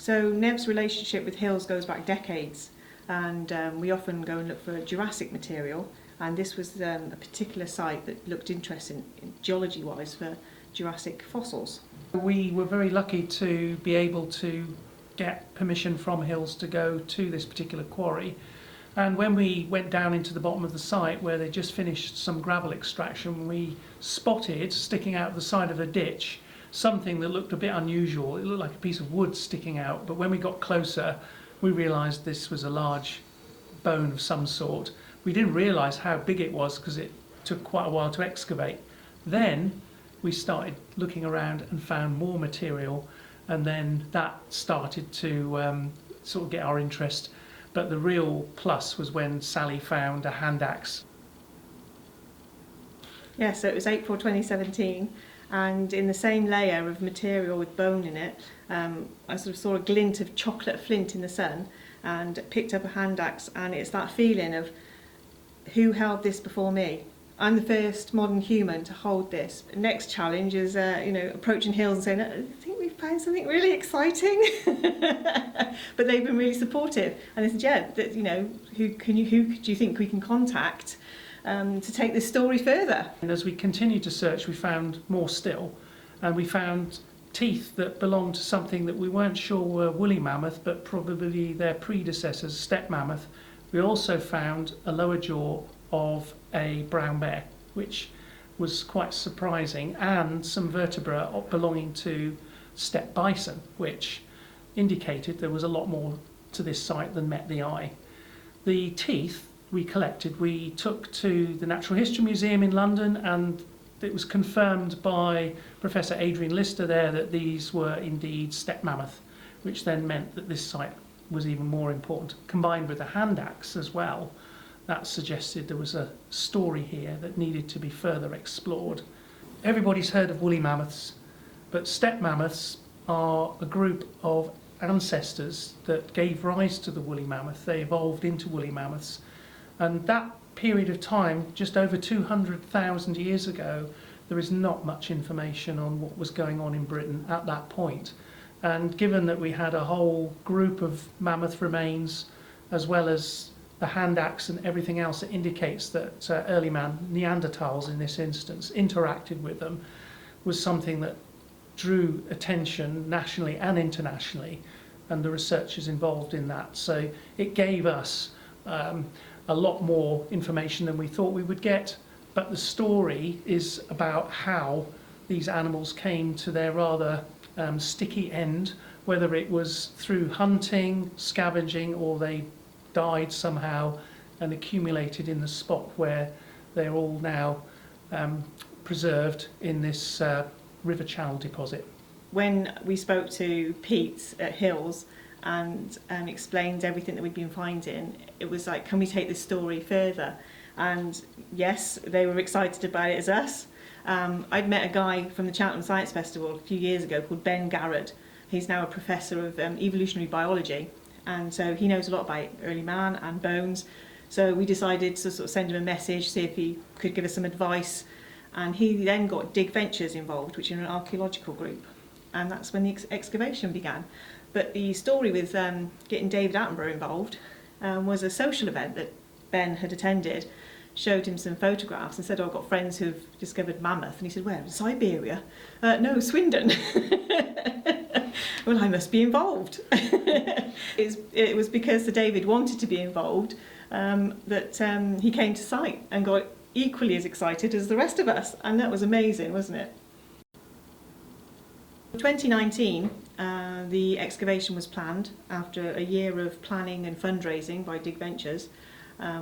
So Nev's relationship with Hills goes back decades, and we often go and look for Jurassic material, and this was a particular site that looked interesting geology-wise for Jurassic fossils. We were very lucky to be able to get permission from Hills to go to this particular quarry, and when we went down into the bottom of the site where they just finished some gravel extraction, we spotted sticking out the side of a ditch something that looked a bit unusual. It looked like a piece of wood sticking out, but when we got closer we realised this was a large bone of some sort. We didn't realise how big it was because it took quite a while to excavate. Then we started looking around and found more material, and then that started to sort of get our interest. But the real plus was when Sally found a hand axe. Yeah, so it was April 2017, and in the same layer of material with bone in it, I sort of saw a glint of chocolate flint in the sun and picked up a hand axe, and it's that feeling of who held this before me? I'm the first modern human to hold this. Next challenge is approaching Hills and saying, I think we've found something really exciting. But they've been really supportive, and they said, yeah, who do you think we can contact to take this story further? And as we continued to search, we found more still, and we found teeth that belonged to something that we weren't sure were woolly mammoth, but probably their predecessors, steppe mammoth. We also found a lower jaw of a brown bear, which was quite surprising, and some vertebra belonging to steppe bison, which indicated there was a lot more to this site than met the eye. The teeth we collected, we took to the Natural History Museum in London, and it was confirmed by Professor Adrian Lister there that these were indeed steppe mammoth, which then meant that this site was even more important. Combined with a hand axe as well, that suggested there was a story here that needed to be further explored. Everybody's heard of woolly mammoths, but steppe mammoths are a group of ancestors that gave rise to the woolly mammoth. They evolved into woolly mammoths, and that period of time, just over 200,000 years ago, there is not much information on what was going on in Britain at that point. And given that we had a whole group of mammoth remains, as well as the hand axe and everything else, it indicates that early man, Neanderthals in this instance, interacted with them, was something that drew attention nationally and internationally, and the researchers involved in that. So it gave us a lot more information than we thought we would get, but the story is about how these animals came to their rather sticky end, whether it was through hunting, scavenging, or they died somehow and accumulated in the spot where they're all now preserved in this river channel deposit. When we spoke to Pete at Hills and explained everything that we'd been finding, it was like, can we take this story further? And yes, they were excited about it as us. I'd met a guy from the Cheltenham Science Festival a few years ago called Ben Garrett. He's now a professor of evolutionary biology, and so he knows a lot about early man and bones. So we decided to sort of send him a message, see if he could give us some advice, and he then got DigVentures involved, which is an archaeological group, and that's when the excavation began. But the story with getting David Attenborough involved was a social event that Ben had attended, showed him some photographs and said, oh, I've got friends who've discovered mammoth. And he said, where? Siberia? No, Swindon. Well, I must be involved. It was because Sir David wanted to be involved that he came to site and got equally as excited as the rest of us. And that was amazing, wasn't it? In 2019, the excavation was planned after a year of planning and fundraising by DigVentures.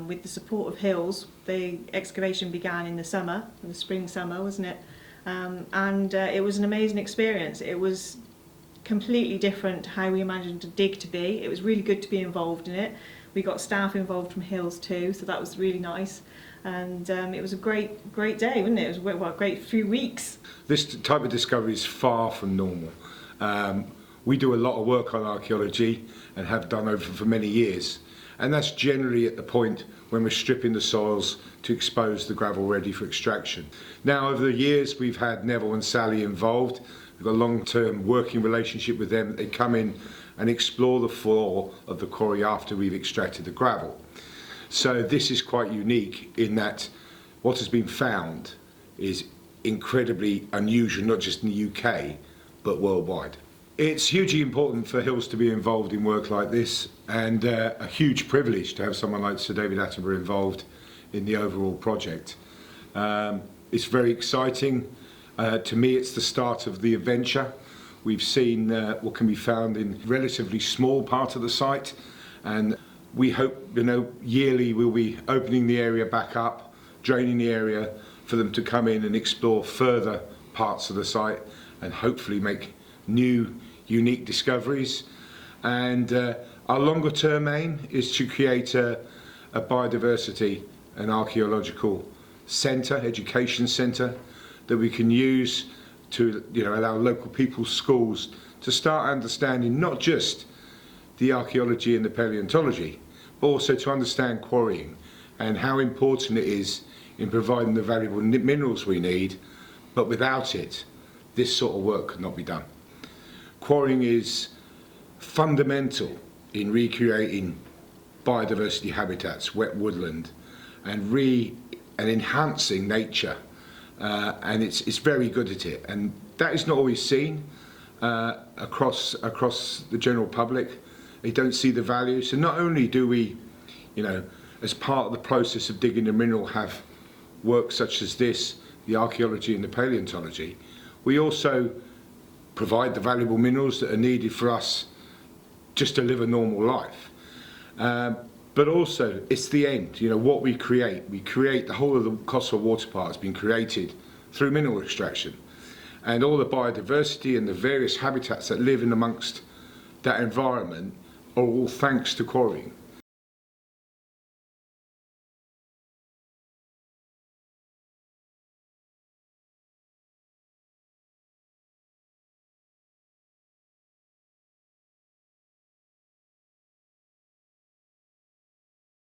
With the support of Hills, the excavation began in the summer, in the spring summer, wasn't it? And it was an amazing experience. It was completely different to how we imagined a dig to be. It was really good to be involved in it. We got staff involved from Hills too, so that was really nice. And it was a great day, wasn't it? It was a great few weeks. This type of discovery is far from normal. We do a lot of work on archaeology and have done over for many years. And that's generally at the point when we're stripping the soils to expose the gravel ready for extraction. Now, over the years, we've had Neville and Sally involved, We've got a long-term working relationship with them. They come in and explore the floor of the quarry after we've extracted the gravel. So this is quite unique in that what has been found is incredibly unusual, not just in the UK, but worldwide. It's hugely important for Hills to be involved in work like this, and a huge privilege to have someone like Sir David Attenborough involved in the overall project. It's very exciting. To me, it's the start of the adventure. We've seen what can be found in a relatively small part of the site, and we hope, yearly we'll be opening the area back up, draining the area for them to come in and explore further parts of the site and hopefully make new, unique discoveries. And our longer term aim is to create a biodiversity and archaeological centre, education centre, that we can use to allow local people's schools to start understanding not just the archaeology and the paleontology, but also to understand quarrying and how important it is in providing the valuable minerals we need, but without it, this sort of work could not be done. Quarrying is fundamental in recreating biodiversity habitats, wet woodland, and enhancing nature. And it's very good at it, and that is not always seen across the general public. They don't see the value. So not only do we, as part of the process of digging the mineral, have work such as this, the archaeology and the paleontology, we also provide the valuable minerals that are needed for us just to live a normal life. But also, it's the end. What we create the whole of the Cotswold Water Park has been created through mineral extraction, and all the biodiversity and the various habitats that live in amongst that environment are all thanks to quarrying.